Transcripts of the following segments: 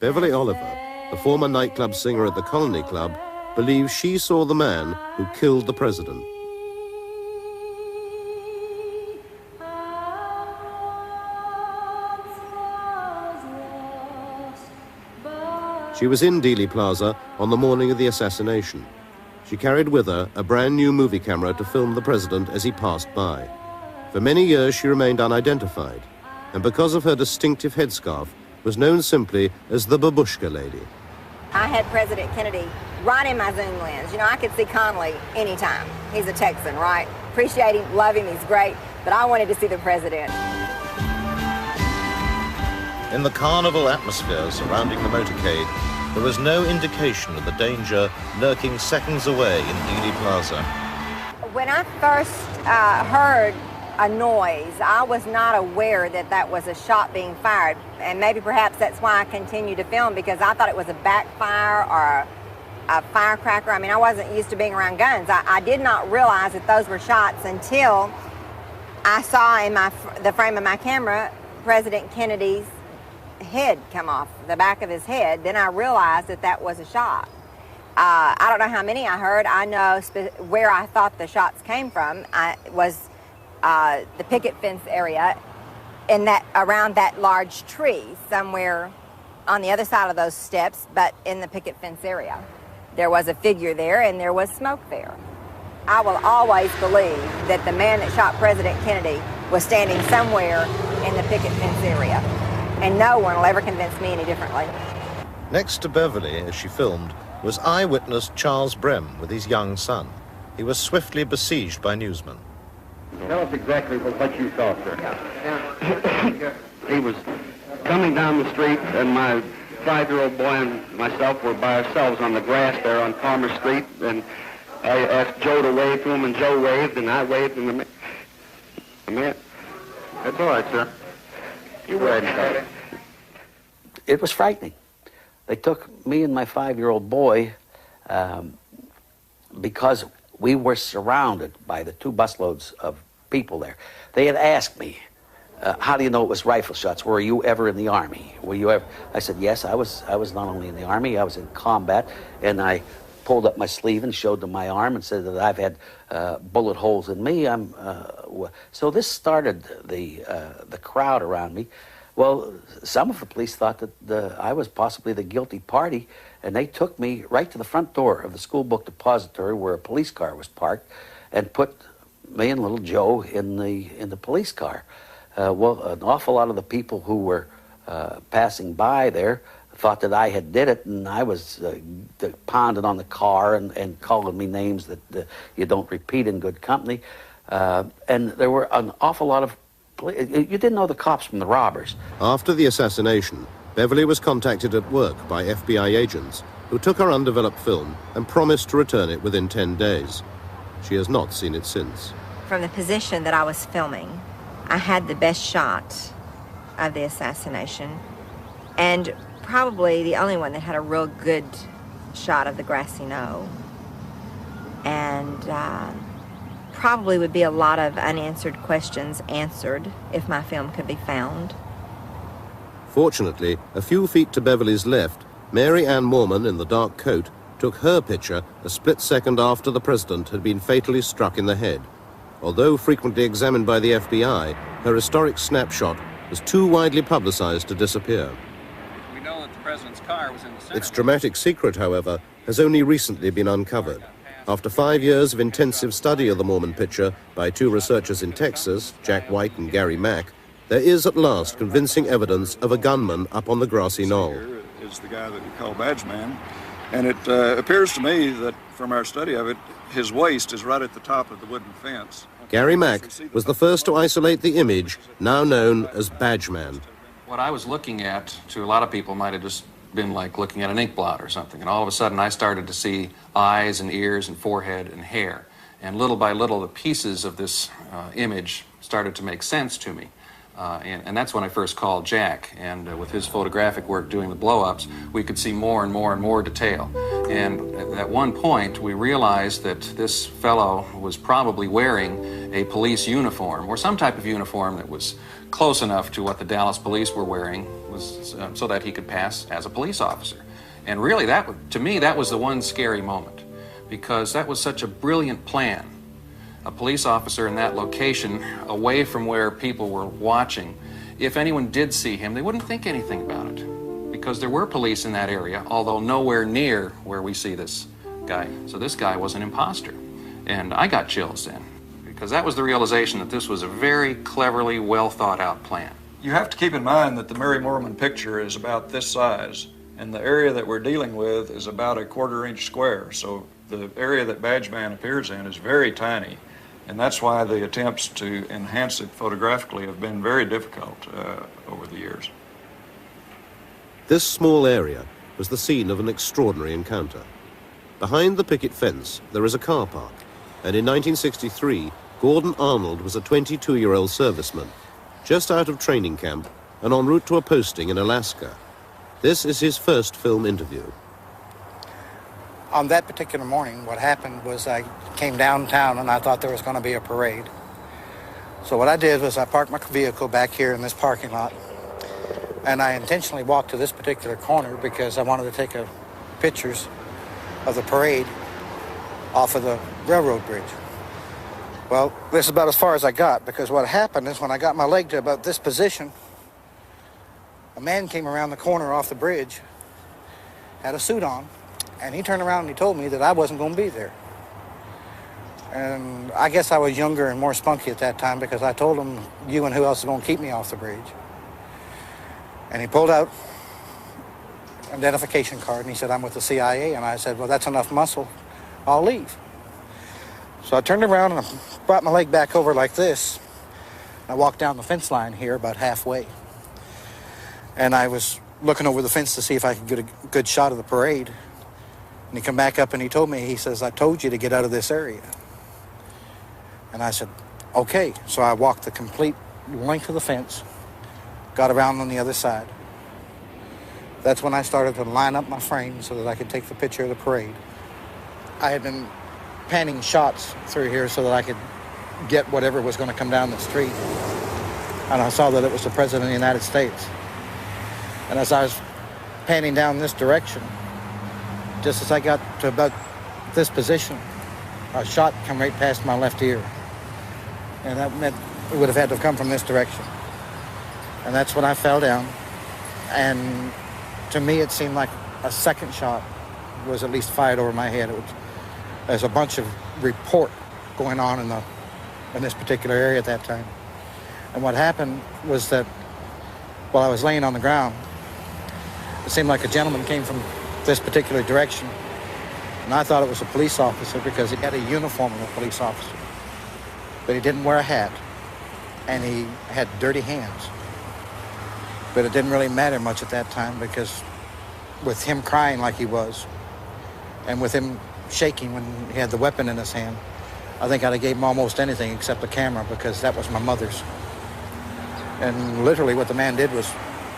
Beverly Oliver, the former nightclub singer at the Colony Club, believes she saw the man who killed the president. She was in Dealey Plaza on the morning of the assassination. She carried with her a brand new movie camera to film the president as he passed by. For many years she remained unidentified, and because of her distinctive headscarf, was known simply as the Babushka Lady. I had President Kennedy right in my zoom lens. You know, I could see Connally anytime. He's a Texan, right? Appreciate him, love him, he's great, but I wanted to see the president. In the carnival atmosphere surrounding the motorcade, there was no indication of the danger lurking seconds away in Dealey Plaza. When I first heard a noise, I was not aware that that was a shot being fired, and maybe perhaps that's why I continued to film, because I thought it was a backfire or a firecracker. I mean, I wasn't used to being around guns. I did not realize that those were shots until I saw in the frame of my camera President Kennedy's head come off, the back of his head. Then I realized that that was a shot. I don't know how many I heard. I know where I thought the shots came from. Was the picket fence area around that large tree somewhere on the other side of those steps, but in the picket fence area. There was a figure there and there was smoke there. I will always believe that the man that shot President Kennedy was standing somewhere in the picket fence area, and no one will ever convince me any differently. Next to Beverly, as she filmed, was eyewitness Charles Brem with his young son. He was swiftly besieged by newsmen. Tell us exactly what you saw, sir. He was coming down the street, and my 5-year-old boy and myself were by ourselves on the grass there on Palmer Street, and I asked Joe to wave to him, and Joe waved, and I waved, and that's all right, sir. You were ready. It was frightening. They took me and my 5-year-old boy because we were surrounded by the 2 busloads of people there. They had asked me, how do you know it was rifle shots? Were you ever in the Army? Were you ever? I said, yes, I was not only in the Army, I was in combat, and I pulled up my sleeve and showed them my arm and said that I've had bullet holes in me. So this started the crowd around me. Well, some of the police thought that I was possibly the guilty party, and they took me right to the front door of the school book depository where a police car was parked, and put me and little Joe in the police car. Well, an awful lot of the people who were passing by there thought that I had did it, and I was pounding on the car and calling me names that you don't repeat in good company. And there were an awful lot of you didn't know the cops from the robbers. After the assassination, Beverly was contacted at work by FBI agents who took her undeveloped film and promised to return it within 10 days. She has not seen it since. From the position that I was filming, I had the best shot of the assassination, and probably the only one that had a real good shot of the grassy knoll. And probably would be a lot of unanswered questions answered if my film could be found. Fortunately, a few feet to Beverly's left, Mary Ann Moorman in the dark coat took her picture a split second after the president had been fatally struck in the head. Although frequently examined by the FBI, her historic snapshot was too widely publicized to disappear. We know that the president's car was in the center. Its dramatic secret, however, has only recently been uncovered. After 5 years of intensive study of the Moorman picture by 2 researchers in Texas, Jack White and Gary Mack, there is at last convincing evidence of a gunman up on the grassy knoll. Here is the guy that we call Badge Man, and it appears to me that from our study of it, his waist is right at the top of the wooden fence. Gary Mack was the first to isolate the image, now known as Badge Man. What I was looking at, to a lot of people, might have just been like looking at an ink blot or something, and all of a sudden I started to see eyes and ears and forehead and hair, and little by little the pieces of this image started to make sense to me. And that's when I first called Jack. And with his photographic work doing the blow-ups, we could see more and more and more detail. And at one point, we realized that this fellow was probably wearing a police uniform, or some type of uniform that was close enough to what the Dallas police were wearing, so that he could pass as a police officer. And really, to me, that was the one scary moment, because that was such a brilliant plan. A police officer in that location, away from where people were watching, if anyone did see him, they wouldn't think anything about it, because there were police in that area, although nowhere near where we see this guy. So this guy was an imposter. And I got chills then, because that was the realization that this was a very cleverly, well thought out plan. You have to keep in mind that the Mary Moorman picture is about this size, and the area that we're dealing with is about a 1/4 inch square. So the area that Badgeman appears in is very tiny. And that's why the attempts to enhance it photographically have been very difficult over the years. This small area was the scene of an extraordinary encounter. Behind the picket fence, there is a car park, and in 1963, Gordon Arnold was a 22-year-old serviceman, just out of training camp and en route to a posting in Alaska. This is his first film interview. On that particular morning, what happened was I came downtown and I thought there was going to be a parade. So what I did was I parked my vehicle back here in this parking lot, and I intentionally walked to this particular corner because I wanted to take pictures of the parade off of the railroad bridge. Well, this is about as far as I got, because what happened is when I got my leg to about this position, a man came around the corner off the bridge, had a suit on, and he turned around and he told me that I wasn't going to be there. And I guess I was younger and more spunky at that time, because I told him, you and who else is going to keep me off the bridge? And he pulled out an identification card and he said, I'm with the CIA. And I said, well, that's enough muscle. I'll leave. So I turned around and I brought my leg back over like this. I walked down the fence line here about halfway. And I was looking over the fence to see if I could get a good shot of the parade. And he come back up and he told me, he says, I told you to get out of this area. And I said, okay. So I walked the complete length of the fence, got around on the other side. That's when I started to line up my frame so that I could take the picture of the parade. I had been panning shots through here so that I could get whatever was going to come down the street. And I saw that it was the President of the United States. And as I was panning down this direction, just as I got to about this position, a shot come right past my left ear. And that meant it would have had to come from this direction. And that's when I fell down. And to me, it seemed like a second shot was at least fired over my head. There's a bunch of report going on in this particular area at that time. And what happened was that while I was laying on the ground, it seemed like a gentleman came from this particular direction. And I thought it was a police officer because he had a uniform of a police officer. But he didn't wear a hat. And he had dirty hands. But it didn't really matter much at that time, because with him crying like he was, and with him shaking when he had the weapon in his hand, I think I'd have gave him almost anything except the camera, because that was my mother's. And literally what the man did was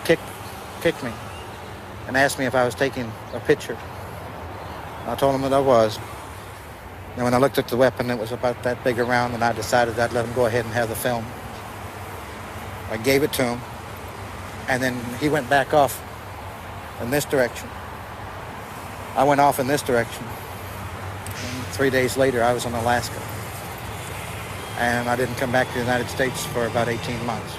kick me and asked me if I was taking a picture. I told him that I was. And when I looked at the weapon, it was about that big around, and I decided I'd let him go ahead and have the film. I gave it to him, and then he went back off in this direction. I went off in this direction. And 3 days later, I was in Alaska. And I didn't come back to the United States for about 18 months.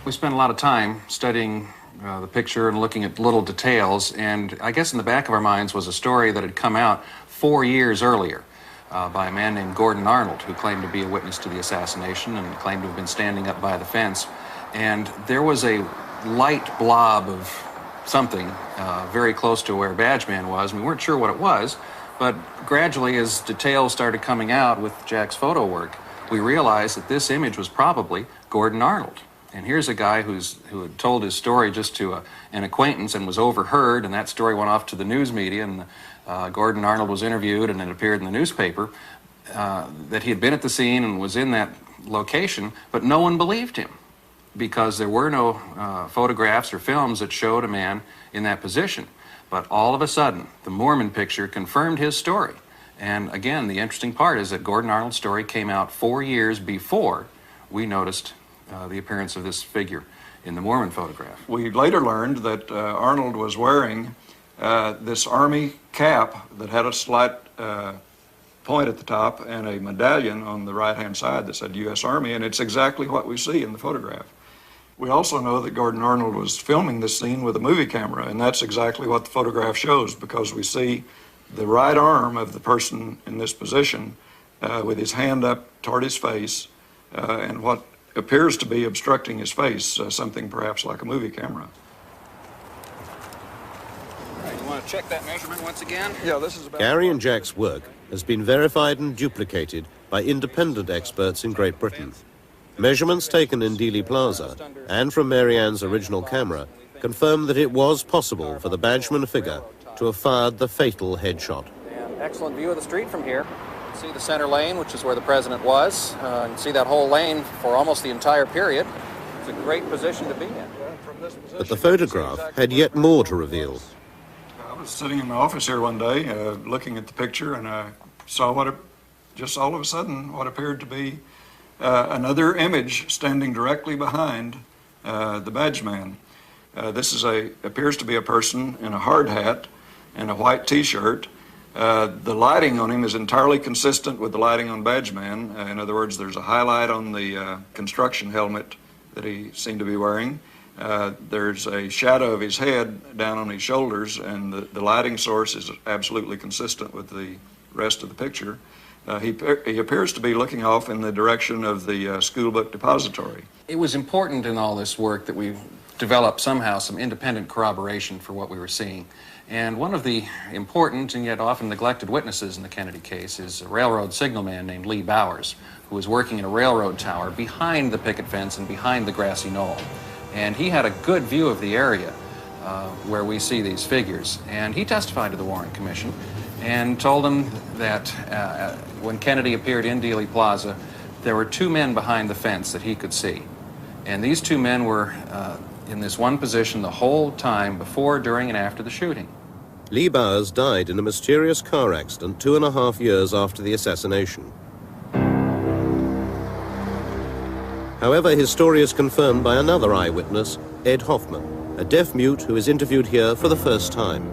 We spent a lot of time studying the picture and looking at little details, and I guess in the back of our minds was a story that had come out 4 years earlier by a man named Gordon Arnold, who claimed to be a witness to the assassination and claimed to have been standing up by the fence. And there was a light blob of something very close to where Badgeman was. We weren't sure what it was, but gradually as details started coming out with Jack's photo work, we realized that this image was probably Gordon Arnold. And here's a guy who had told his story just to an acquaintance and was overheard, and that story went off to the news media, and Gordon Arnold was interviewed, and it appeared in the newspaper that he had been at the scene and was in that location, but no one believed him. because there were no photographs or films that showed a man in that position. But all of a sudden, the Moorman picture confirmed his story. And again, the interesting part is that Gordon Arnold's story came out 4 years before we noticed the appearance of this figure in the Moorman photograph. We later learned that Arnold was wearing this Army cap that had a slight point at the top and a medallion on the right-hand side that said U.S. Army, and it's exactly what we see in the photograph. We also know that Gordon Arnold was filming this scene with a movie camera, and that's exactly what the photograph shows, because we see the right arm of the person in this position with his hand up toward his face and what appears to be obstructing his face, something perhaps like a movie camera. All right, you want to check that measurement once again? Yeah, this is about... Gary and Jack's work has been verified and duplicated by independent experts in Great Britain. Measurements taken in Dealey Plaza and from Mary Ann's original camera confirm that it was possible for the Badgeman figure to have fired the fatal headshot. And excellent view of the street from here. You can see the center lane, which is where the president was. You can see that whole lane for almost the entire period. It's a great position to be in. But the photograph had yet more to reveal. I was sitting in my office here one day looking at the picture, and I saw just all of a sudden what appeared to be another image standing directly behind the Badgeman. This appears to be a person in a hard hat and a white T-shirt. The lighting on him is entirely consistent with the lighting on Badgeman. In other words, there's a highlight on the construction helmet that he seemed to be wearing. There's a shadow of his head down on his shoulders, and the lighting source is absolutely consistent with the rest of the picture. He appears to be looking off in the direction of the school book depository. It was important in all this work that we develop somehow some independent corroboration for what we were seeing. And one of the important and yet often neglected witnesses in the Kennedy case is a railroad signalman named Lee Bowers, who was working in a railroad tower behind the picket fence and behind the grassy knoll. And he had a good view of the area where we see these figures. And he testified to the Warren Commission and told them that when Kennedy appeared in Dealey Plaza, there were two men behind the fence that he could see. And these two men were in this one position the whole time before, during, and after the shooting. Lee Bowers died in a mysterious car accident 2.5 years after the assassination. However, his story is confirmed by another eyewitness, Ed Hoffman, a deaf mute who is interviewed here for the first time.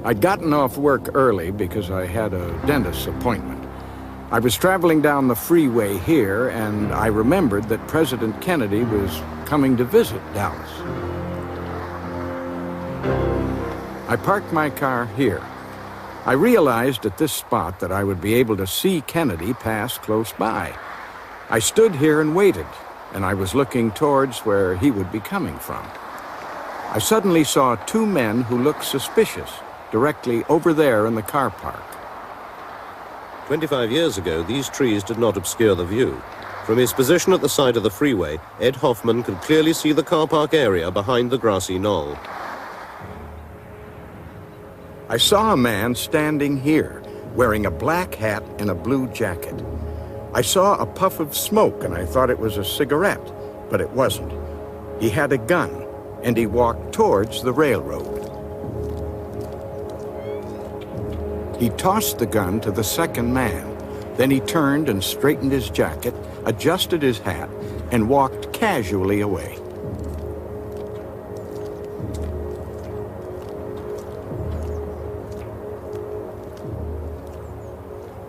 I'd gotten off work early because I had a dentist's appointment. I was traveling down the freeway here, and I remembered that President Kennedy was coming to visit Dallas. I parked my car here. I realized at this spot that I would be able to see Kennedy pass close by. I stood here and waited, and I was looking towards where he would be coming from. I suddenly saw two men who looked suspicious directly over there in the car park. 25 years ago, these trees did not obscure the view. From his position at the side of the freeway, Ed Hoffman could clearly see the car park area behind the grassy knoll. I saw a man standing here, wearing a black hat and a blue jacket. I saw a puff of smoke, and I thought it was a cigarette, but it wasn't. He had a gun, and he walked towards the railroad. He tossed the gun to the second man. Then he turned and straightened his jacket, adjusted his hat, and walked casually away.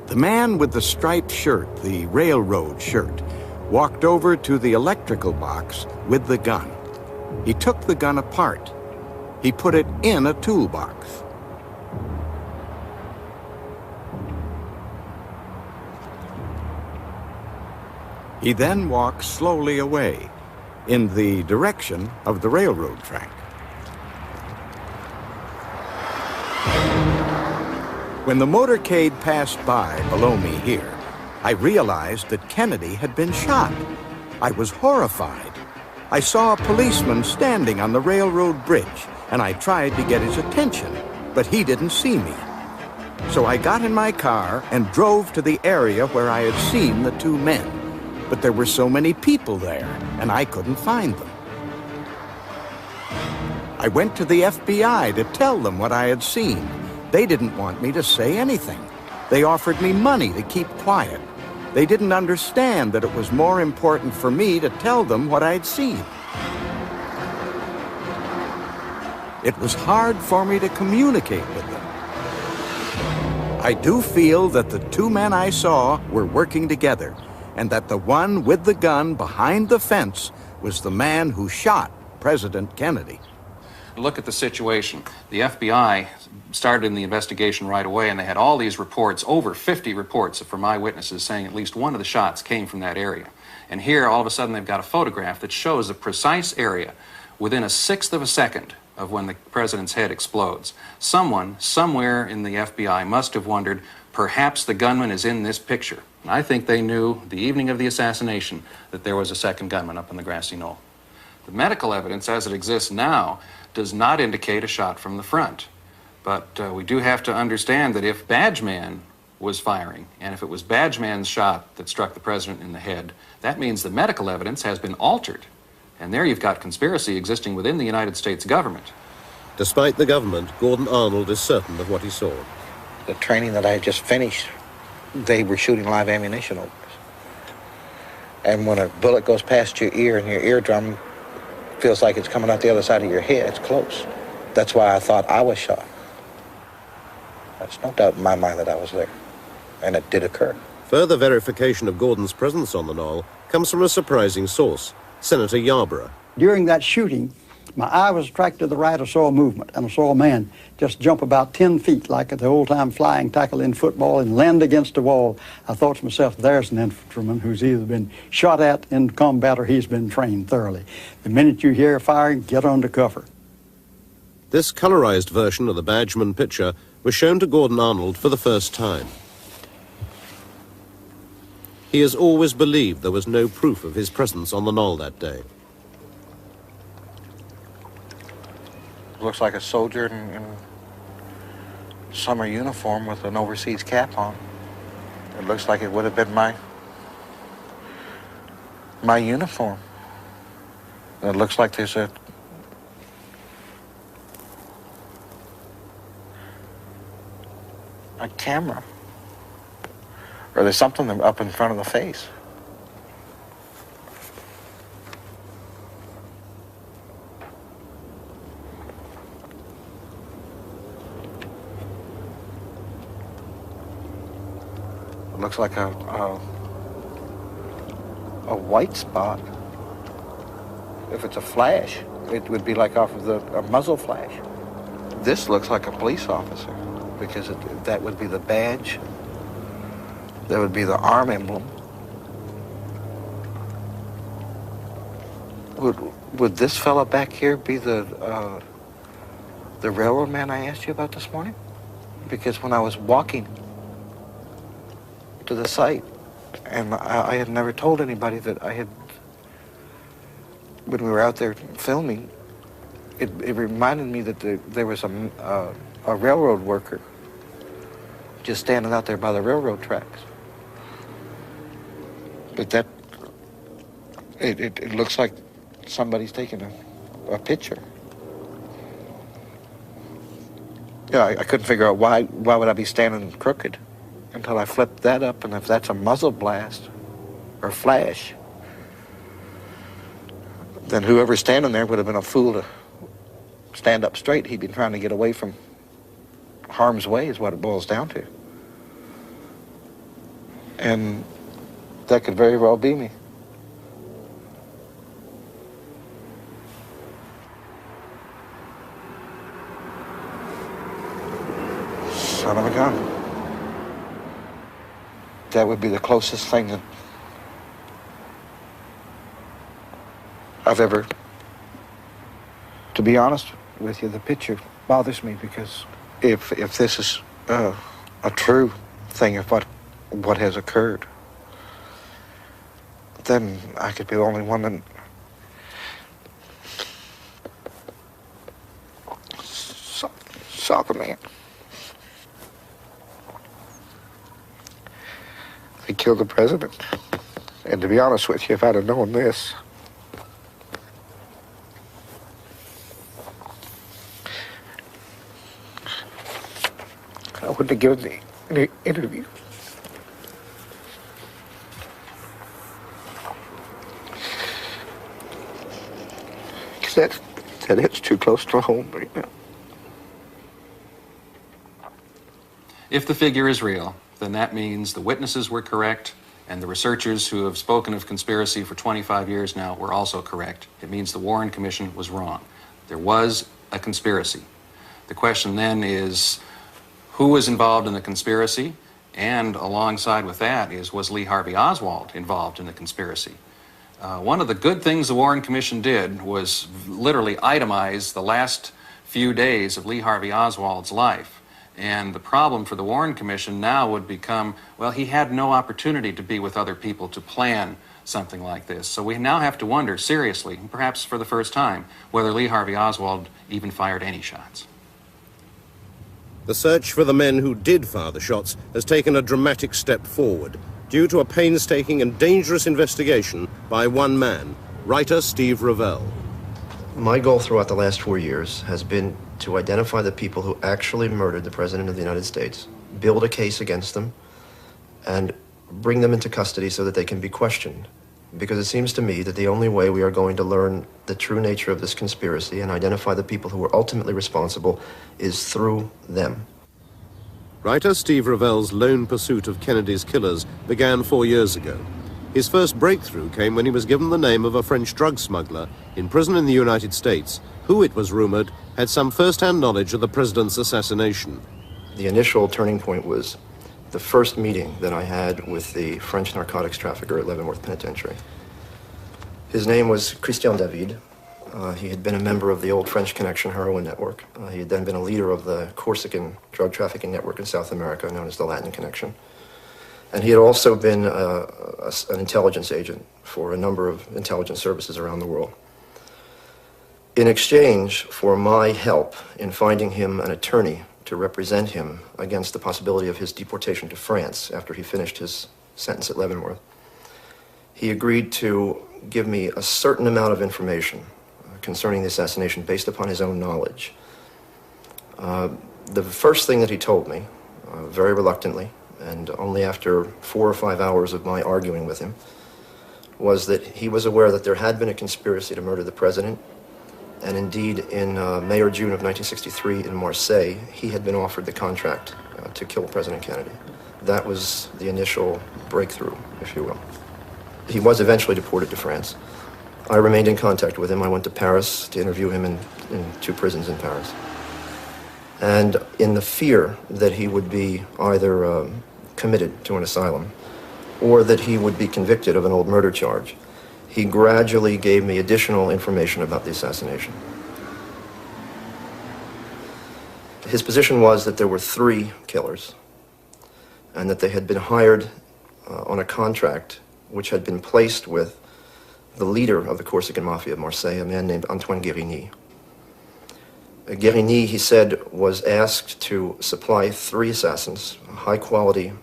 The man with the striped shirt, the railroad shirt, walked over to the electrical box with the gun. He took the gun apart. He put it in a toolbox. He then walked slowly away in the direction of the railroad track. When the motorcade passed by below me here, I realized that Kennedy had been shot. I was horrified. I saw a policeman standing on the railroad bridge, and I tried to get his attention, but he didn't see me. So I got in my car and drove to the area where I had seen the two men. but there were so many people there, and I couldn't find them. I went to the FBI to tell them what I had seen. They didn't want me to say anything. They offered me money to keep quiet. They didn't understand that it was more important for me to tell them what I'd seen. It was hard for me to communicate with them. I do feel that the two men I saw were working together, and that the one with the gun behind the fence was the man who shot President Kennedy. Look at the situation. The FBI started in the investigation right away, and they had all these reports, over 50 reports from eyewitnesses saying at least one of the shots came from that area. And here, all of a sudden, they've got a photograph that shows a precise area within a sixth of a second of when the president's head explodes. Someone, somewhere in the FBI must have wondered, perhaps the gunman is in this picture. And I think they knew the evening of the assassination that there was a second gunman up on the grassy knoll. The medical evidence as it exists now does not indicate a shot from the front. But we do have to understand that if Badgeman was firing, and if it was Badgeman's shot that struck the president in the head, that means the medical evidence has been altered. And there you've got conspiracy existing within the United States government. Despite the government, Gordon Arnold is certain of what he saw. The training that I had just finished, they were shooting live ammunition over us. And when a bullet goes past your ear and your eardrum feels like it's coming out the other side of your head, it's close. That's why I thought I was shot. There's no doubt in my mind that I was there, and it did occur. Further verification of Gordon's presence on the knoll comes from a surprising source, Senator Yarborough. During that shooting, my eye was attracted to the right. I saw a movement, and I saw a man just jump about 10 feet like at the old-time flying tackle in football and land against the wall. I thought to myself, there's an infantryman who's either been shot at in combat or he's been trained thoroughly. The minute you hear firing, get under cover. This colorized version of the Badgeman picture was shown to Gordon Arnold for the first time. He has always believed there was no proof of his presence on the knoll that day. Looks like a soldier in summer uniform with an overseas cap on. It looks like it would have been my uniform. It looks like there's a camera. Or there's something up in front of the face. It looks like a white spot. If it's a flash, it would be like off of a muzzle flash. This looks like a police officer because that would be the badge. That would be the arm emblem. Would this fella back here be the railroad man I asked you about this morning? Because when I was walking to the site, and I had never told anybody that I had, when we were out there filming, it reminded me that there was a railroad worker just standing out there by the railroad tracks. But it looks like somebody's taking a picture. Yeah, I couldn't figure out why would I be standing crooked until I flipped that up, and if that's a muzzle blast or flash, then whoever's standing there would have been a fool to stand up straight. He'd been trying to get away from harm's way is what it boils down to. And that could very well be me. Son of a gun. That would be the closest thing that I've ever, to be honest with you, the picture bothers me because if this is a true thing of what has occurred, then I could be the only one that saw the man. They killed the president, And to be honest with you, if I'd have known this, I wouldn't have given any interview. Because that hits too close to home right now. If the figure is real, then that means the witnesses were correct, and the researchers who have spoken of conspiracy for 25 years now were also correct. It means the Warren Commission was wrong. There was a conspiracy. The question then is, who was involved in the conspiracy? And alongside with that is, was Lee Harvey Oswald involved in the conspiracy? One of the good things the Warren Commission did was literally itemize the last few days of Lee Harvey Oswald's life. And the problem for the Warren Commission now would become, well, he had no opportunity to be with other people to plan something like this. So we now have to wonder seriously, perhaps for the first time, whether Lee Harvey Oswald even fired any shots. The search for the men who did fire the shots has taken a dramatic step forward due to a painstaking and dangerous investigation by one man, writer Steve Revell. My goal throughout the last 4 years has been to identify the people who actually murdered the President of the United States, build a case against them, and bring them into custody so that they can be questioned. Because it seems to me that the only way we are going to learn the true nature of this conspiracy and identify the people who were ultimately responsible is through them. Writer Steve Revell's lone pursuit of Kennedy's killers began 4 years ago. His first breakthrough came when he was given the name of a French drug smuggler in prison in the United States, who, it was rumored, had some first-hand knowledge of the president's assassination. The initial turning point was the first meeting that I had with the French narcotics trafficker at Leavenworth Penitentiary. His name was Christian David. He had been a member of the old French Connection heroin network. He had then been a leader of the Corsican drug trafficking network in South America, known as the Latin Connection. And he had also been an intelligence agent for a number of intelligence services around the world. In exchange for my help in finding him an attorney to represent him against the possibility of his deportation to France after he finished his sentence at Leavenworth, he agreed to give me a certain amount of information concerning the assassination based upon his own knowledge. The first thing that he told me, very reluctantly, and only after 4 or 5 hours of my arguing with him, was that he was aware that there had been a conspiracy to murder the president, and indeed in May or June of 1963 in Marseille, he had been offered the contract to kill President Kennedy. That was the initial breakthrough, if you will. He was eventually deported to France. I remained in contact with him. I went to Paris to interview him in 2 prisons in Paris. And in the fear that he would be either committed to an asylum or that he would be convicted of an old murder charge, he gradually gave me additional information about the assassination. His position was that there were 3 killers and that they had been hired on a contract which had been placed with the leader of the Corsican Mafia of Marseille, a man named Antoine Guérigny. Guérigny, he said, was asked to supply 3 assassins, high-quality,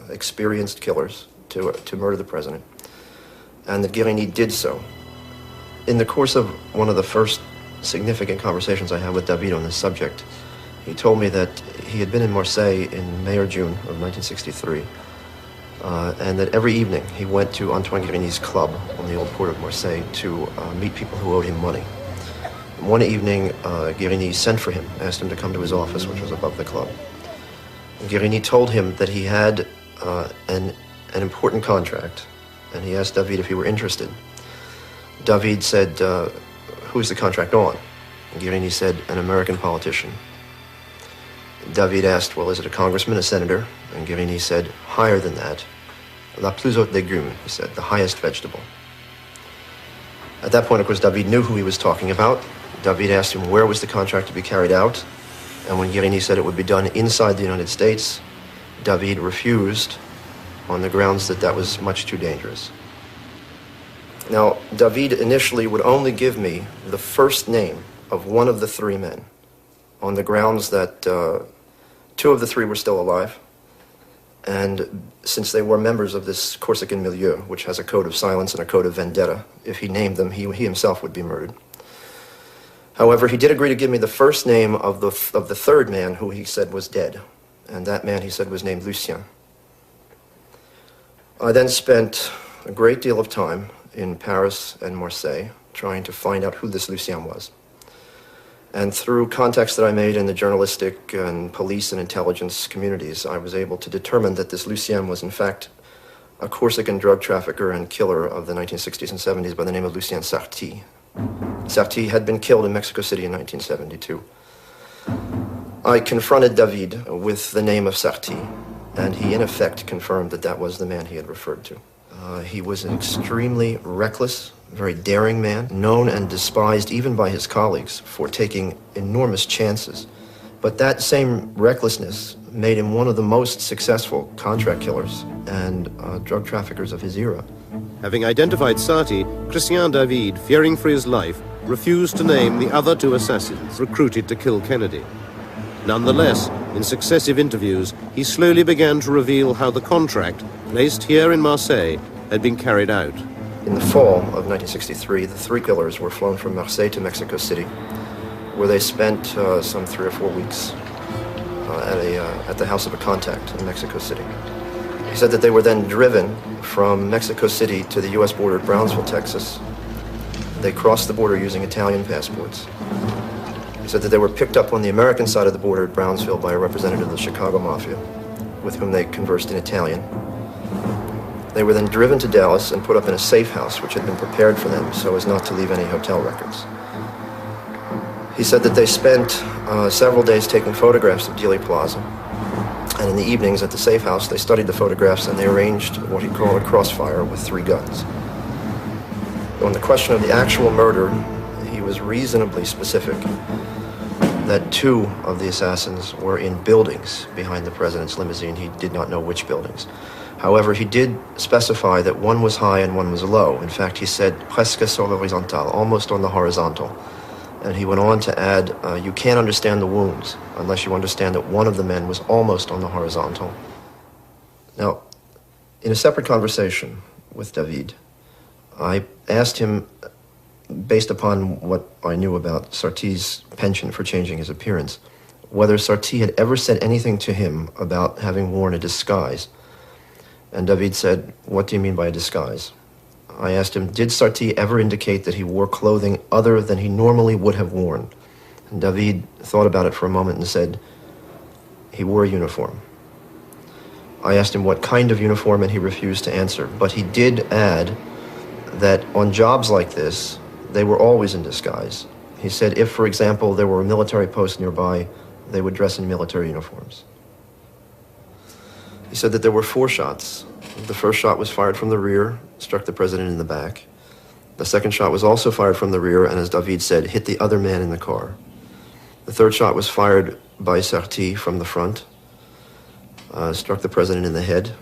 experienced killers, to murder the president, and that Guérigny did so. In the course of one of the first significant conversations I had with David on this subject, he told me that he had been in Marseille in May or June of 1963, and that every evening he went to Antoine Guérigny's club on the old port of Marseille to meet people who owed him money. One evening, Guérigny sent for him, asked him to come to his office, which was above the club. And Guérigny told him that he had an important contract, and he asked David if he were interested. David said, who's the contract on? And Guérigny said, an American politician. David asked, well, is it a congressman, a senator? And Guérigny said, higher than that. La plus haute légume, he said, the highest vegetable. At that point, of course, David knew who he was talking about. David asked him where was the contract to be carried out, and when Guérigny said it would be done inside the United States, David refused on the grounds that that was much too dangerous. Now, David initially would only give me the first name of one of the 3 men on the grounds that 2 of the 3 were still alive, And since they were members of this Corsican milieu, which has a code of silence and a code of vendetta, if he named them, he himself would be murdered. However, he did agree to give me the first name of the third man who he said was dead. And that man, he said, was named Lucien. I then spent a great deal of time in Paris and Marseille trying to find out who this Lucien was. And through contacts that I made in the journalistic and police and intelligence communities, I was able to determine that this Lucien was in fact a Corsican drug trafficker and killer of the 1960s and 70s by the name of Lucien Sarti. Sarti had been killed in Mexico City in 1972. I confronted David with the name of Sarti, and he in effect confirmed that that was the man he had referred to. He was an extremely reckless, very daring man, known and despised even by his colleagues for taking enormous chances. But that same recklessness made him one of the most successful contract killers and drug traffickers of his era. Having identified Sarti, Christian David, fearing for his life, refused to name the other two assassins recruited to kill Kennedy. Nonetheless, in successive interviews, he slowly began to reveal how the contract, placed here in Marseille, had been carried out. In the fall of 1963, the three killers were flown from Marseille to Mexico City, where they spent some 3 or 4 weeks at the house of a contact in Mexico City. He said that they were then driven from Mexico City to the U.S. border at Brownsville, Texas. They crossed the border using Italian passports. He said that they were picked up on the American side of the border at Brownsville by a representative of the Chicago Mafia, with whom they conversed in Italian. They were then driven to Dallas and put up in a safe house which had been prepared for them so as not to leave any hotel records. He said that they spent several days taking photographs of Dealey Plaza, and in the evenings at the safe house they studied the photographs and they arranged what he called a crossfire with 3 guns. On the question of the actual murder, he was reasonably specific that 2 of the assassins were in buildings behind the president's limousine. He did not know which buildings. However, he did specify that one was high and one was low. In fact, he said presque sur l'horizontale, almost on the horizontal. And he went on to add, you can't understand the wounds unless you understand that one of the men was almost on the horizontal. Now, in a separate conversation with David, I asked him, based upon what I knew about Sarti's penchant for changing his appearance, whether Sarti had ever said anything to him about having worn a disguise. And David said, what do you mean by a disguise? I asked him, did Sarti ever indicate that he wore clothing other than he normally would have worn? And David thought about it for a moment and said, he wore a uniform. I asked him what kind of uniform, and he refused to answer. But he did add that on jobs like this, they were always in disguise. He said if, for example, there were a military post nearby, they would dress in military uniforms. He said that there were 4 shots. The first shot was fired from the rear, struck the president in the back. The second shot was also fired from the rear, and as David said, hit the other man in the car. The third shot was fired by Sarti from the front, struck the president in the head.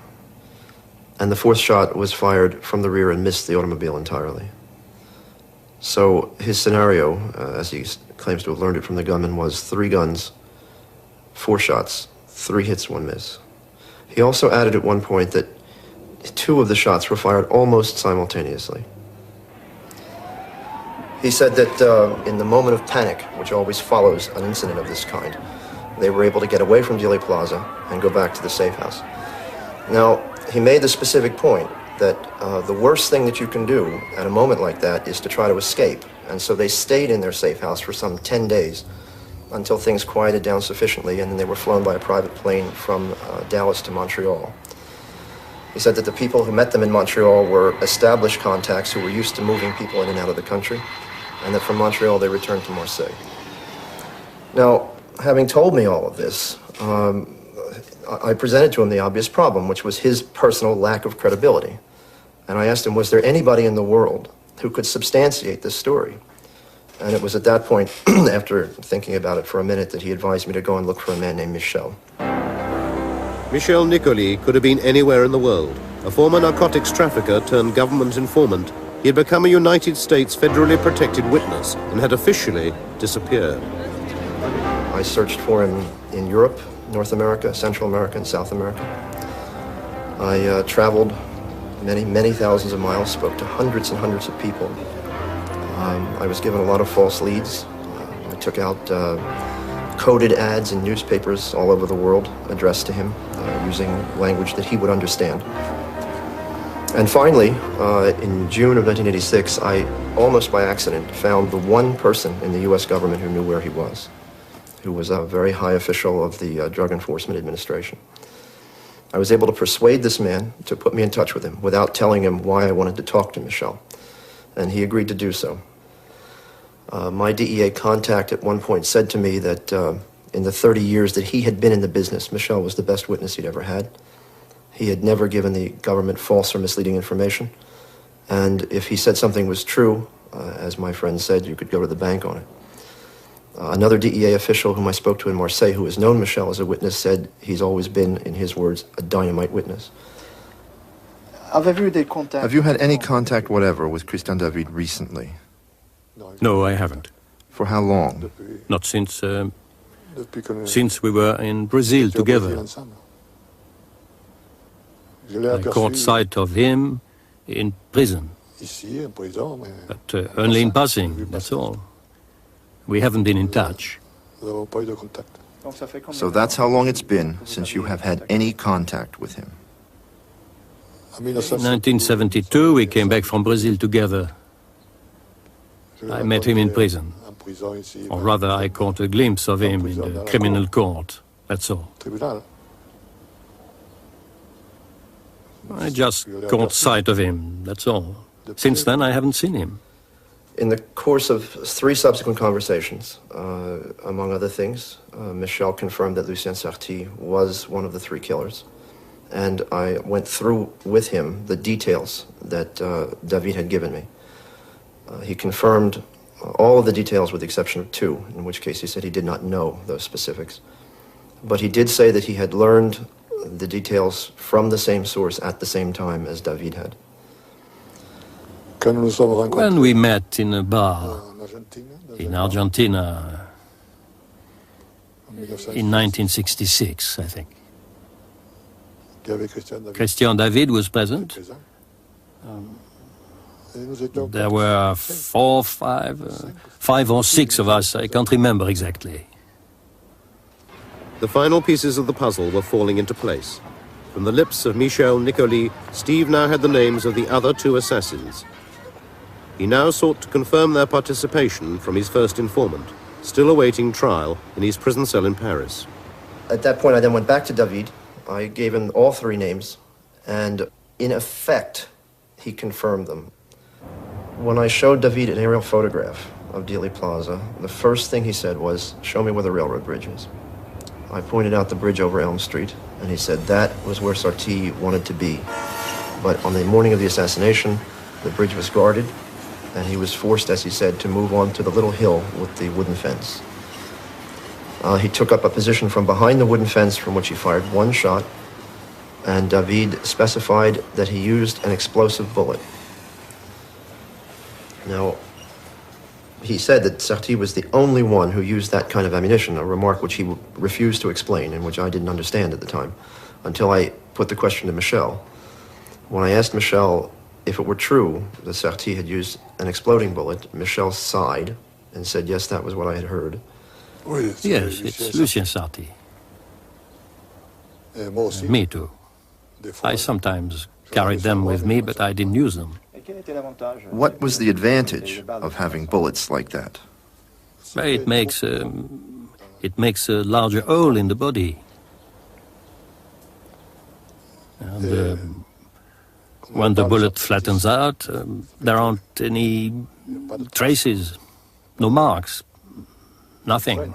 And the 4th shot was fired from the rear and missed the automobile entirely. So his scenario, as he claims to have learned it from the gunman, was 3 guns, 4 shots, 3 hits, 1 miss. He also added at one point that 2 of the shots were fired almost simultaneously. He said that in the moment of panic, which always follows an incident of this kind, they were able to get away from Dealey Plaza and go back to the safe house. Now, he made the specific point that the worst thing that you can do at a moment like that is to try to escape. And so they stayed in their safe house for some 10 days until things quieted down sufficiently, and then they were flown by a private plane from Dallas to Montreal. He said that the people who met them in Montreal were established contacts who were used to moving people in and out of the country, and that from Montreal they returned to Marseille. Now, having told me all of this, I presented to him the obvious problem, which was his personal lack of credibility. And I asked him, was there anybody in the world who could substantiate this story? And it was at that point, after thinking about it for a minute, that he advised me to go and look for a man named Michel. Michel Nicoli could have been anywhere in the world. A former narcotics trafficker turned government informant, he had become a United States federally protected witness and had officially disappeared. I searched for him in Europe, North America, Central America, and South America. I traveled many thousands of miles, spoke to hundreds and hundreds of people. I was given a lot of false leads. I took out coded ads in newspapers all over the world addressed to him using language that he would understand. And finally, in June of 1986, I, almost by accident, found the one person in the U.S. government who knew where he was, who was a very high official of the Drug Enforcement Administration. I was able to persuade this man to put me in touch with him without telling him why I wanted to talk to Michel, and he agreed to do so. My DEA contact at one point said to me that in the 30 years that he had been in the business, Michel was the best witness he'd ever had. He had never given the government false or misleading information, and if he said something was true, as my friend said, you could go to the bank on it. Another DEA official whom I spoke to in Marseille, who has known Michel as a witness, said he's always been, in his words, a dynamite witness. Have you had any contact whatever with Christian David recently? No, I haven't. For how long? Not since we were in Brazil together. I caught sight of him in prison, but only in passing, that's all. We haven't been in touch. So that's how long it's been since you have had any contact with him. In 1972, we came back from Brazil together. I met him in prison. Or rather, I caught a glimpse of him in the criminal court, that's all. I just caught sight of him, that's all. Since then, I haven't seen him. In the course of 3 subsequent conversations, among other things, Michel confirmed that Lucien Sarti was one of the 3 killers. And I went through with him the details that David had given me. He confirmed all of the details with the exception of 2, in which case he said he did not know those specifics. But he did say that he had learned the details from the same source at the same time as David had. When we met in a bar in Argentina in 1966, I think. Christian David was present. There were 4, 5 or 6 of us, I can't remember exactly. The final pieces of the puzzle were falling into place. From the lips of Michel Nicoli, Steve now had the names of the other 2 assassins. He now sought to confirm their participation from his first informant, still awaiting trial in his prison cell in Paris. At that point, I then went back to David. I gave him all 3 names, and in effect, he confirmed them. When I showed David an aerial photograph of Dealey Plaza, the first thing he said was, "Show me where the railroad bridge is." I pointed out the bridge over Elm Street, and he said that was where Sarti wanted to be. But on the morning of the assassination, the bridge was guarded, and he was forced, as he said, to move on to the little hill with the wooden fence. He took up a position from behind the wooden fence from which he fired 1 shot, and David specified that he used an explosive bullet. Now, he said that Sarti was the only one who used that kind of ammunition, a remark which he refused to explain and which I didn't understand at the time, until I put the question to Michel. When I asked Michel if it were true that Sarti had used an exploding bullet, Michel sighed and said, yes, that was what I had heard. Yes, it's Lucien Sarti. Me too. I sometimes carried them with me, but I didn't use them. What was the advantage of having bullets like that? It makes a larger hole in the body. And when the bullet flattens out, there aren't any traces, no marks, nothing.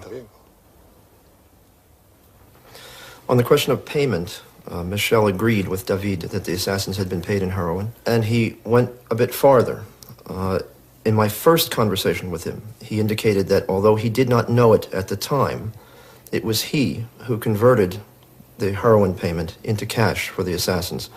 On the question of payment, Michel agreed with David that the assassins had been paid in heroin, and he went a bit farther. In my first conversation with him, he indicated that although he did not know it at the time, it was he who converted the heroin payment into cash for the assassins.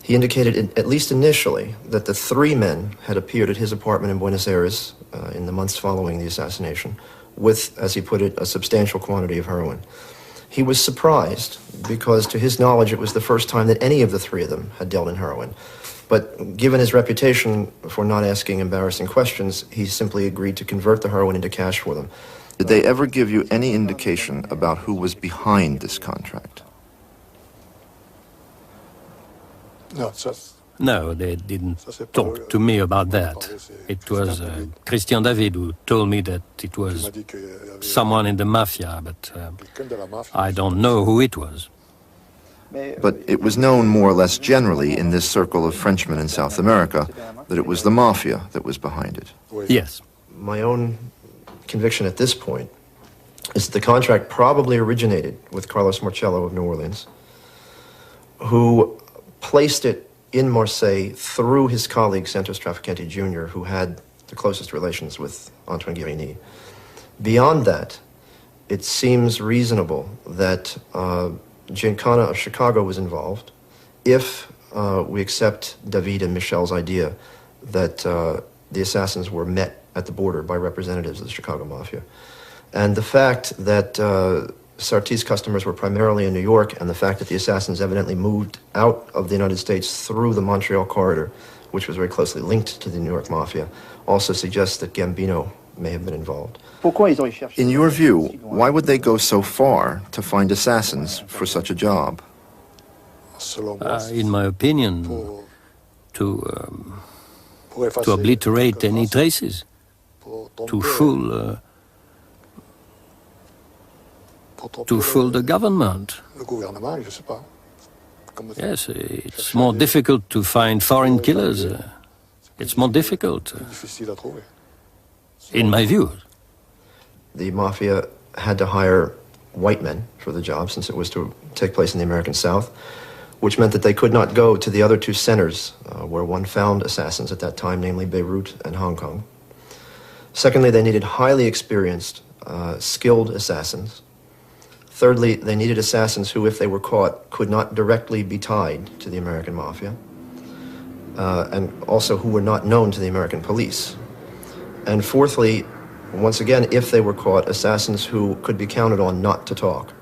He indicated, at least initially, that the 3 men had appeared at his apartment in Buenos Aires in the months following the assassination with, as he put it, a substantial quantity of heroin. He was surprised because, to his knowledge, it was the first time that any of the three of them had dealt in heroin. But given his reputation for not asking embarrassing questions, he simply agreed to convert the heroin into cash for them. Did they ever give you any indication about who was behind this contract? No, they didn't talk to me about that. It was Christian David who told me that it was someone in the mafia, but I don't know who it was. But it was known more or less generally in this circle of Frenchmen in South America that it was the mafia that was behind it. Yes. My own conviction at this point is that the contract probably originated with Carlos Marcello of New Orleans, who placed it in Marseille through his colleague Santos Traficante Jr., who had the closest relations with Antoine Guérini. Beyond that, it seems reasonable that Giancana of Chicago was involved, if we accept David and Michel's idea that the assassins were met at the border by representatives of the Chicago Mafia. And the fact that Sarti's customers were primarily in New York, and the fact that the assassins evidently moved out of the United States through the Montreal corridor, which was very closely linked to the New York Mafia, also suggests that Gambino may have been involved. In your view, why would they go so far to find assassins for such a job? In my opinion, to obliterate any traces, to fool the government. Yes, it's more difficult to find foreign killers. It's more difficult, in my view. The Mafia had to hire white men for the job, since it was to take place in the American South, which meant that they could not go to the other two centers where one found assassins at that time, namely Beirut and Hong Kong. Secondly, they needed highly experienced, skilled assassins. Thirdly, they needed assassins who, if they were caught, could not directly be tied to the American Mafia, and also who were not known to the American police. And fourthly, once again, if they were caught, assassins who could be counted on not to talk.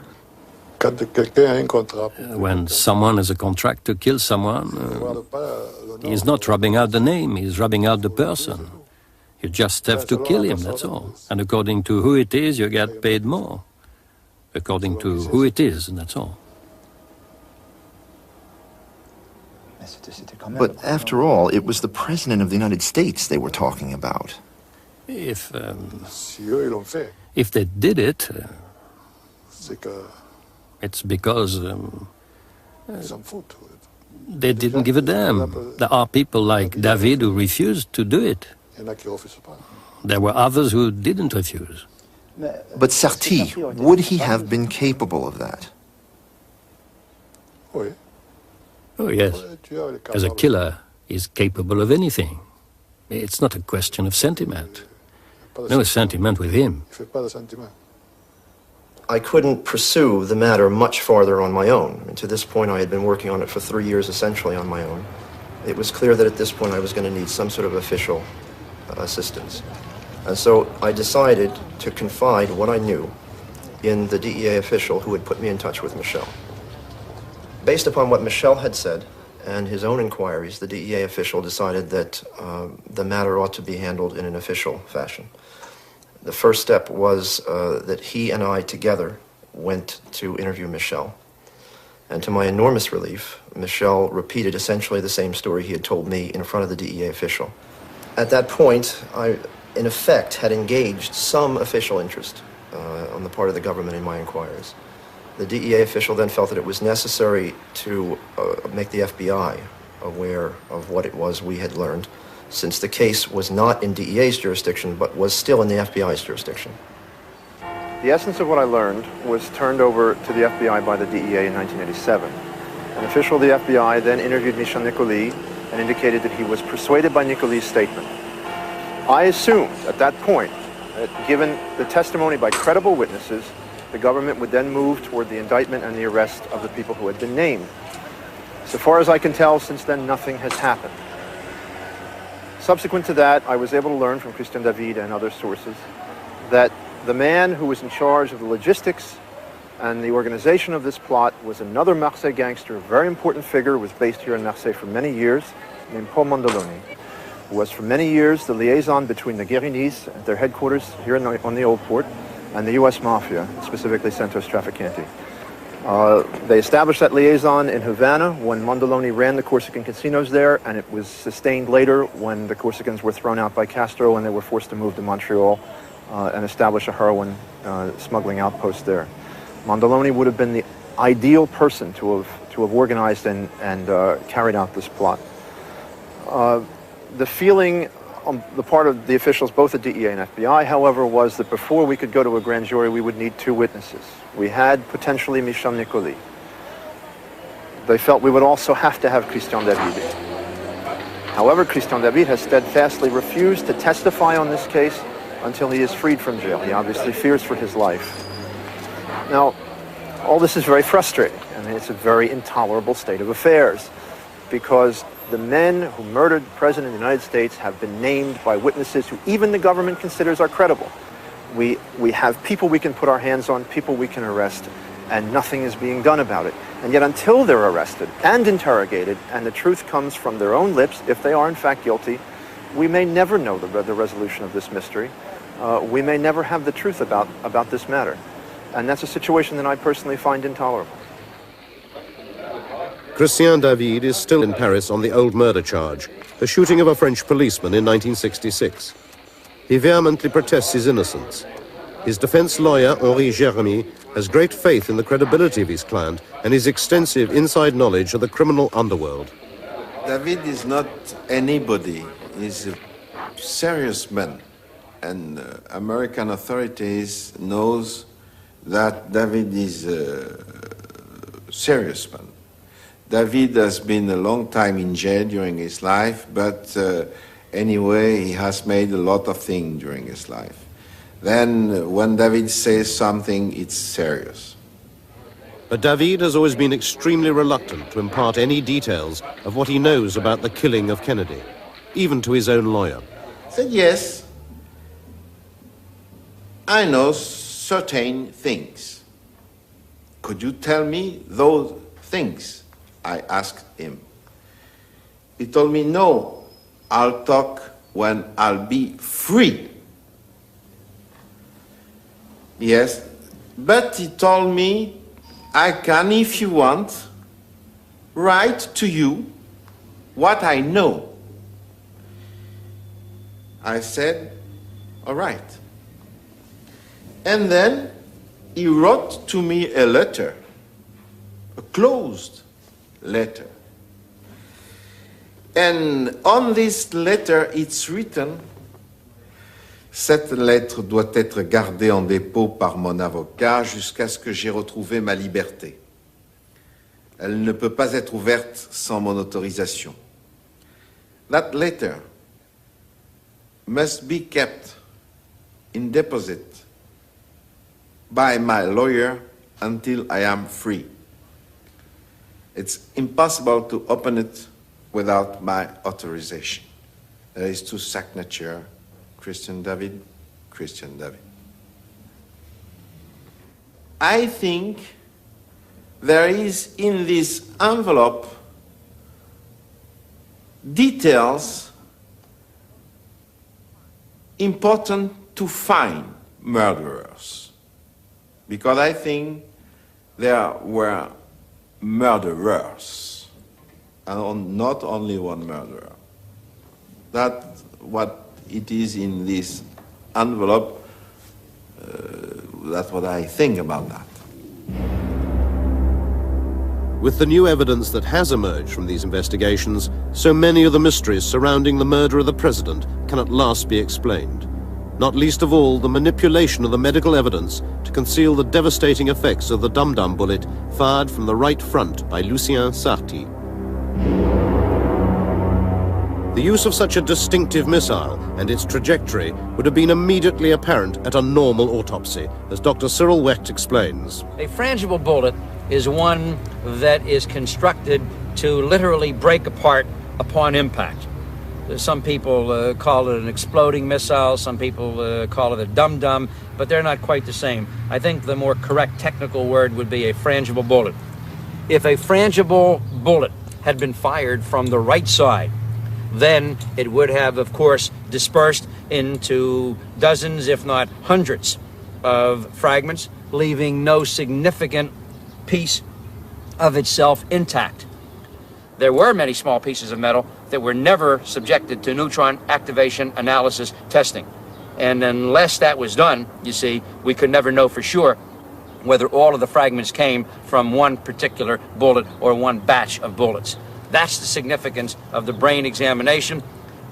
When someone has a contract to kill someone, he's not rubbing out the name, he's rubbing out the person. You just have to kill him, that's all. And according to who it is, you get paid more. According to who it is, and that's all. But after all, it was the President of the United States they were talking about. If they did it, it's because they didn't give a damn. There are people like David who refused to do it. There were others who didn't refuse. But Sarti, would he have been capable of that? Oh, yes. As a killer, he's capable of anything. It's not a question of sentiment. No sentiment with him. I couldn't pursue the matter much farther on my own. And to this point, I had been working on it for 3 years, essentially on my own. It was clear that at this point I was going to need some sort of official assistance. And so I decided to confide what I knew in the DEA official who had put me in touch with Michel. Based upon what Michel had said and his own inquiries, the DEA official decided that the matter ought to be handled in an official fashion. The first step was that he and I together went to interview Michel. And to my enormous relief, Michel repeated essentially the same story he had told me in front of the DEA official. At that point, I, in effect, had engaged some official interest on the part of the government in my inquiries. The DEA official then felt that it was necessary to make the FBI aware of what it was we had learned, since the case was not in DEA's jurisdiction, but was still in the FBI's jurisdiction. The essence of what I learned was turned over to the FBI by the DEA in 1987. An official of the FBI then interviewed Michel Nicoly and indicated that he was persuaded by Nicoly's statement. I assumed at that point that given the testimony by credible witnesses, the government would then move toward the indictment and the arrest of the people who had been named. So far as I can tell, since then, nothing has happened. Subsequent to that, I was able to learn from Christian David and other sources that the man who was in charge of the logistics And the organization of this plot was another Marseille gangster, a very important figure, who was based here in Marseille for many years, named Paul Mondoloni, who was for many years the liaison between the Guerinis at their headquarters here on the Old Port and the U.S. Mafia, specifically Centros Trafficanti. They established that liaison in Havana when Mondoloni ran the Corsican casinos there, and it was sustained later when the Corsicans were thrown out by Castro and they were forced to move to Montreal and establish a heroin smuggling outpost there. Mondoloni would have been the ideal person to have organized and carried out this plot. The feeling on the part of the officials, both at DEA and FBI, however, was that before we could go to a grand jury, we would need two witnesses. We had potentially Michel Nicoli. They felt we would also have to have Christian David. However, Christian David has steadfastly refused to testify on this case until he is freed from jail. He obviously fears for his life. Now, all this is very frustrating. I mean, it's a very intolerable state of affairs because the men who murdered the President of the United States have been named by witnesses who even the government considers are credible. We have people we can put our hands on, people we can arrest, and nothing is being done about it. And yet until they're arrested and interrogated, and the truth comes from their own lips, if they are in fact guilty, we may never know the resolution of this mystery. We may never have the truth about this matter. And that's a situation that I personally find intolerable. Christian David is still in Paris on the old murder charge, the shooting of a French policeman in 1966. He vehemently protests his innocence. His defense lawyer, Henri Jérémy, has great faith in the credibility of his client and his extensive inside knowledge of the criminal underworld. David is not anybody. He's a serious man. And American authorities knows that David is a serious man. David has been a long time in jail during his life, but anyway, he has made a lot of things during his life. Then, when David says something, it's serious. But David has always been extremely reluctant to impart any details of what he knows about the killing of Kennedy, even to his own lawyer. He said, yes, I know certain things. Could you tell me those things? I asked him. He told me, no, I'll talk when I'll be free. Yes, but he told me, I can, if you want, write to you what I know. I said, all right. And then he wrote to me a letter, a closed letter. And on this letter, it's written, cette lettre doit être gardée en dépôt par mon avocat jusqu'à ce que j'ai retrouvé ma liberté. Elle ne peut pas être ouverte sans mon autorisation. That letter must be kept in deposit by my lawyer until I am free. It's impossible to open it without my authorization. There is two signatures, Christian David, Christian David. I think there is in this envelope details important to find murderers, because I think there were murderers, and not only one murderer. That's what it is in this envelope. That's what I think about that. With the new evidence that has emerged from these investigations, so many of the mysteries surrounding the murder of the president can at last be explained. Not least of all, the manipulation of the medical evidence to conceal the devastating effects of the dum-dum bullet fired from the right front by Lucien Sarti. The use of such a distinctive missile and its trajectory would have been immediately apparent at a normal autopsy, as Dr. Cyril Wecht explains. A frangible bullet is one that is constructed to literally break apart upon impact. Some people call it an exploding missile, some people call it a dum-dum, but they're not quite the same. I think the more correct technical word would be a frangible bullet. If a frangible bullet had been fired from the right side, then it would have, of course, dispersed into dozens, if not hundreds, of fragments, leaving no significant piece of itself intact. There were many small pieces of metal that were never subjected to neutron activation analysis testing. And unless that was done, you see, we could never know for sure whether all of the fragments came from one particular bullet or one batch of bullets. That's the significance of the brain examination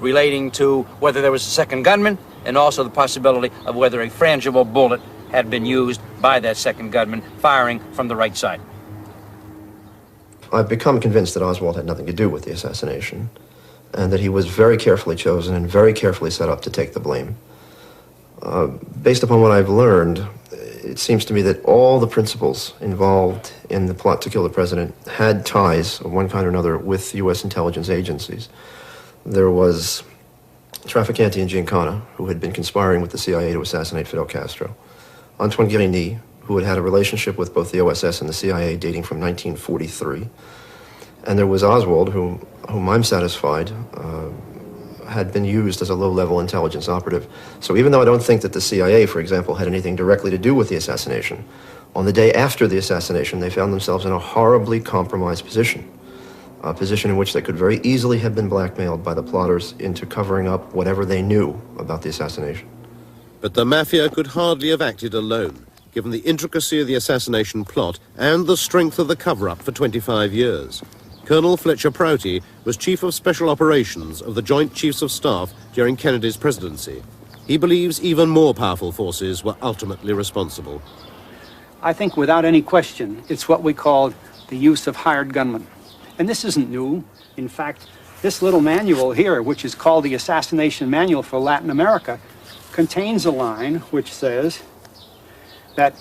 relating to whether there was a second gunman and also the possibility of whether a frangible bullet had been used by that second gunman firing from the right side. I've become convinced that Oswald had nothing to do with the assassination and that he was very carefully chosen and very carefully set up to take the blame. Based upon what I've learned, it seems to me that all the principals involved in the plot to kill the president had ties of one kind or another with U.S. intelligence agencies. There was Trafficante and Giancana, who had been conspiring with the CIA to assassinate Fidel Castro. Antoine Guérini, who had had a relationship with both the OSS and the CIA dating from 1943. And there was Oswald, whom I'm satisfied had been used as a low-level intelligence operative. So even though I don't think that the CIA, for example, had anything directly to do with the assassination, on the day after the assassination, they found themselves in a horribly compromised position, a position in which they could very easily have been blackmailed by the plotters into covering up whatever they knew about the assassination. But the Mafia could hardly have acted alone, given the intricacy of the assassination plot and the strength of the cover-up for 25 years. Colonel Fletcher Prouty was Chief of Special Operations of the Joint Chiefs of Staff during Kennedy's presidency. He believes even more powerful forces were ultimately responsible. I think without any question, it's what we call the use of hired gunmen. And this isn't new. In fact, this little manual here, which is called the Assassination Manual for Latin America, contains a line which says that,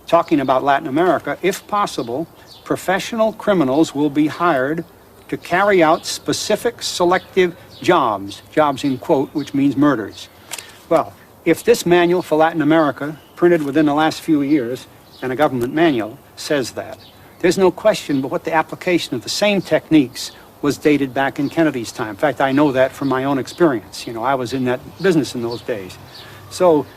talking about Latin America, if possible, professional criminals will be hired to carry out specific selective jobs in quote, which means murders. Well, if this manual for Latin America, printed within the last few years, and a government manual, says that, there's no question but what the application of the same techniques was dated back in Kennedy's time. In fact, I know that from my own experience. You know, I was in that business in those days. So,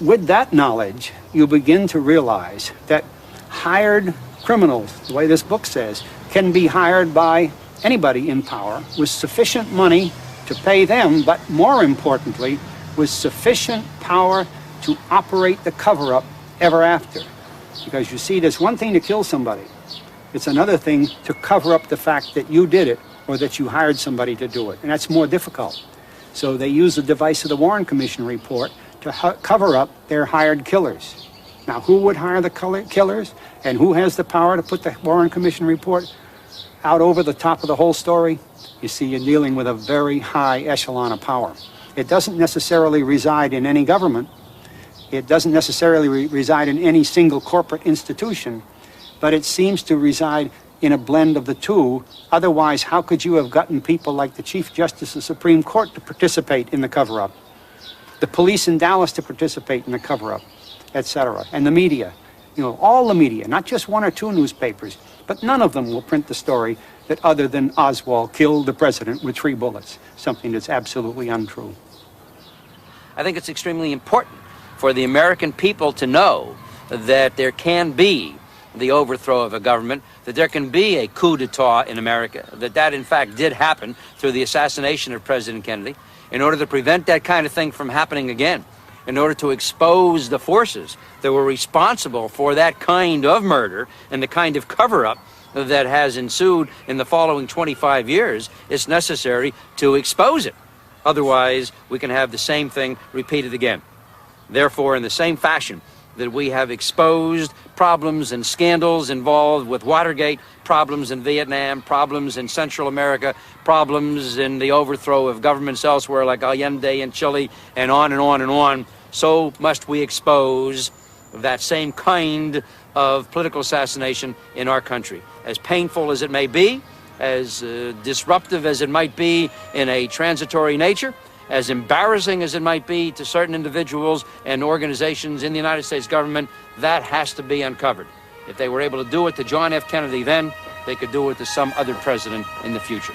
with that knowledge, you begin to realize that hired criminals, the way this book says, can be hired by anybody in power with sufficient money to pay them, but more importantly, with sufficient power to operate the cover-up ever after. Because you see, there's one thing to kill somebody. It's another thing to cover up the fact that you did it or that you hired somebody to do it. And that's more difficult. So they use the device of the Warren Commission report to cover up their hired killers. Now, who would hire the killers? And who has the power to put the Warren Commission report out over the top of the whole story? You see, you're dealing with a very high echelon of power. It doesn't necessarily reside in any government. It doesn't necessarily reside in any single corporate institution, but it seems to reside in a blend of the two. Otherwise, how could you have gotten people like the Chief Justice of the Supreme Court to participate in the cover-up, the police in Dallas to participate in the cover-up, etc., and the media? You know, all the media, not just one or two newspapers, but none of them will print the story that other than Oswald killed the president with 3 bullets, something that's absolutely untrue. I think it's extremely important for the American people to know that there can be the overthrow of a government, that there can be a coup d'etat in America, that in fact did happen through the assassination of President Kennedy. In order to prevent that kind of thing from happening again, in order to expose the forces that were responsible for that kind of murder and the kind of cover-up that has ensued in the following 25 years, it's necessary to expose it. Otherwise, we can have the same thing repeated again. Therefore, in the same fashion that we have exposed problems and scandals involved with Watergate, problems in Vietnam, problems in Central America, problems in the overthrow of governments elsewhere like Allende in Chile, and on and on and on, so must we expose that same kind of political assassination in our country. As painful as it may be, as disruptive as it might be in a transitory nature, as embarrassing as it might be to certain individuals and organizations in the United States government, that has to be uncovered. If they were able to do it to John F. Kennedy then, they could do it to some other president in the future.